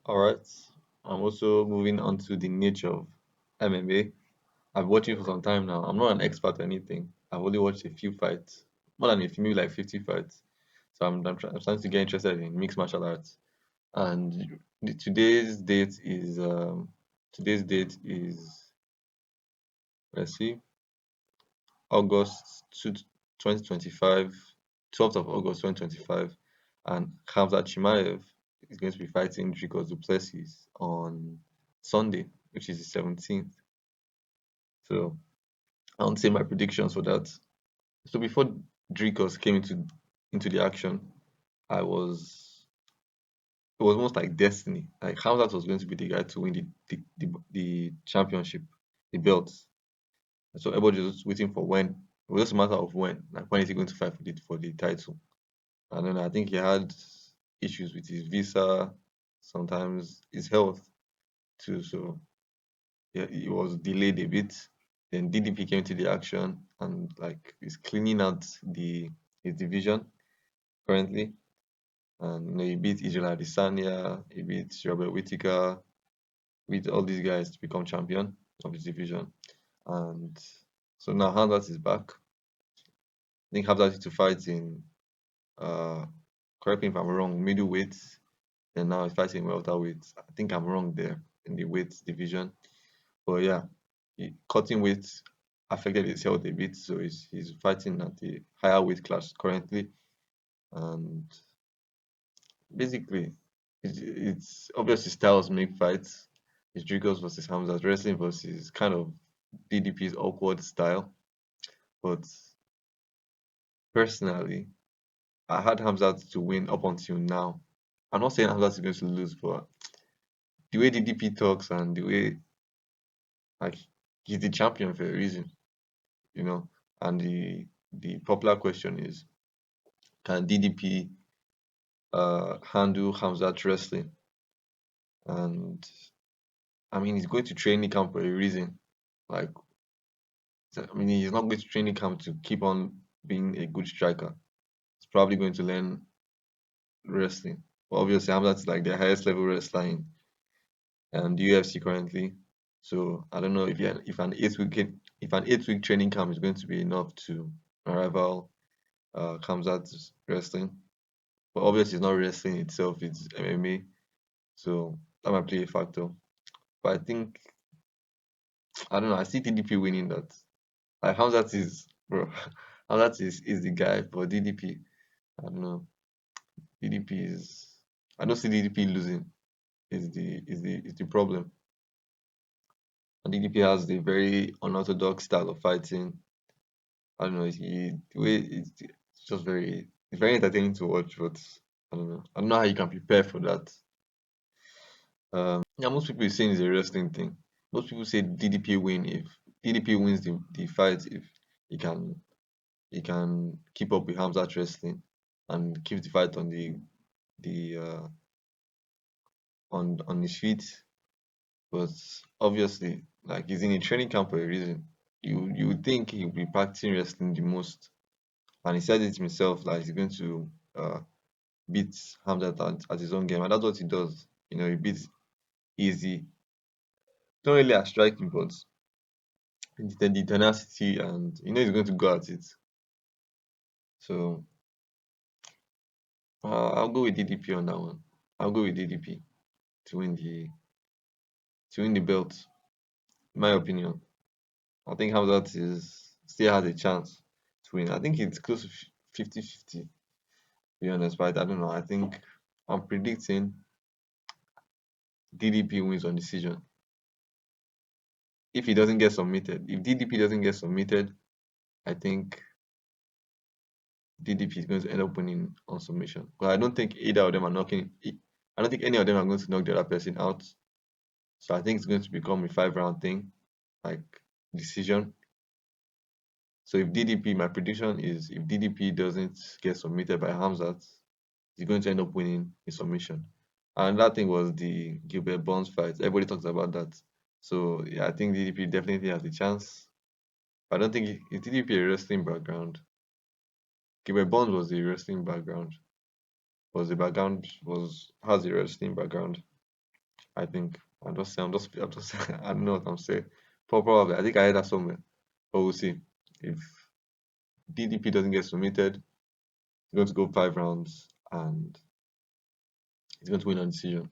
All right. I'm also moving on to the niche of MMA. I've watched it for some time now. I'm not an expert or anything. I've only watched a few fights, more than a few, maybe like 50 fights. So I'm starting to get interested in mixed martial arts. And today's date is let's see, August 2025, 12th of August 2025, and Khamzat Chimaev is going to be fighting Dricus du Plessis on Sunday, which is the 17th. So I won't say my predictions for that. So before Dricus came into the action, I was it was almost like destiny. Like Khamzat was going to be the guy to win the championship, the belts. So everybody was just waiting for when. It was just a matter of when. Like when is he going to fight for the title? And then I think he had issues with his visa, sometimes his health too. So yeah, it was delayed a bit. Then DDP came to the action and like is cleaning out the his division currently. And he beat Israel Adesanya, he beat Robert Whittaker, beat all these guys to become champion of his division. And so now Hamzat is back. I think Hamzat used to fight in uh correct me if I'm wrong, middleweight, and now he's fighting welterweight. I think I'm wrong there in the weight division. But yeah, cutting weight affected his health a bit, so he's fighting at the higher weight class currently. And basically, it's obviously styles make fights. It's Dricos versus Hamza, wrestling versus kind of DDP's awkward style. But personally, I had Hamza to win up until now. I'm not saying Hamza is going to lose, but the way DDP talks and the way like he's the champion for a reason, you know. And the popular question is, can DDP handle Hamzat wrestling? And I mean, he's going to training camp for a reason. Like, I mean, he's not going to training camp to keep on being a good striker. He's probably going to learn wrestling. But obviously, Hamzat is like the highest level wrestler in the UFC currently. So I don't know if an 8 week training camp is going to be enough to rival Hamzat's wrestling. But obviously, it's not wrestling itself; it's MMA. So that might play a factor. But I think I don't know. I see DDP winning that. Like Hamzat is bro. Hamzat is the guy for DDP. I don't know. DDP is. I don't see DDP losing. Is the problem. And DDP has the very unorthodox style of fighting. I don't know. The way it's just it's very entertaining to watch. But I don't know. I don't know how you can prepare for that. Yeah, most people is saying it's a wrestling thing. Most people say DDP win if DDP wins the fight if he can he can keep up with Hamzat wrestling and keep the fight the on his feet. But obviously, like he's in a training camp for a reason. You would think he'll be practicing wrestling the most, and he said it himself like he's going to beat Hamzat at his own game, and that's what he does. He beats easy. Not really at striking, but the tenacity, and he's going to go at it. So I'll go with DDP on that one. I'll go with DDP to win the belt. In my opinion, I think Hamzat is still has a chance to win. I think it's close to 50-50, to be honest, but I don't know. I think I'm predicting DDP wins on decision. If he doesn't get submitted, if DDP doesn't get submitted, I think DDP is going to end up winning on submission. But I don't think either of them are knocking. I don't think any of them are going to knock the other person out. So I think it's going to become a 5 round thing, like decision. So if DDP, my prediction is if DDP doesn't get submitted by Hamzat, he's going to end up winning in submission. And that thing was the Gilbert Burns fight. Everybody talks about that. So yeah, I think DDP definitely has a chance. I don't think if DDP a wrestling background. Gilbert Burns was a wrestling background. Was the background was has a wrestling background. I think. I'm just I don't know what I'm saying. Probably. I think I heard that somewhere. But we'll see. If DDP doesn't get submitted, he's going to go 5 rounds and he's going to win on decision.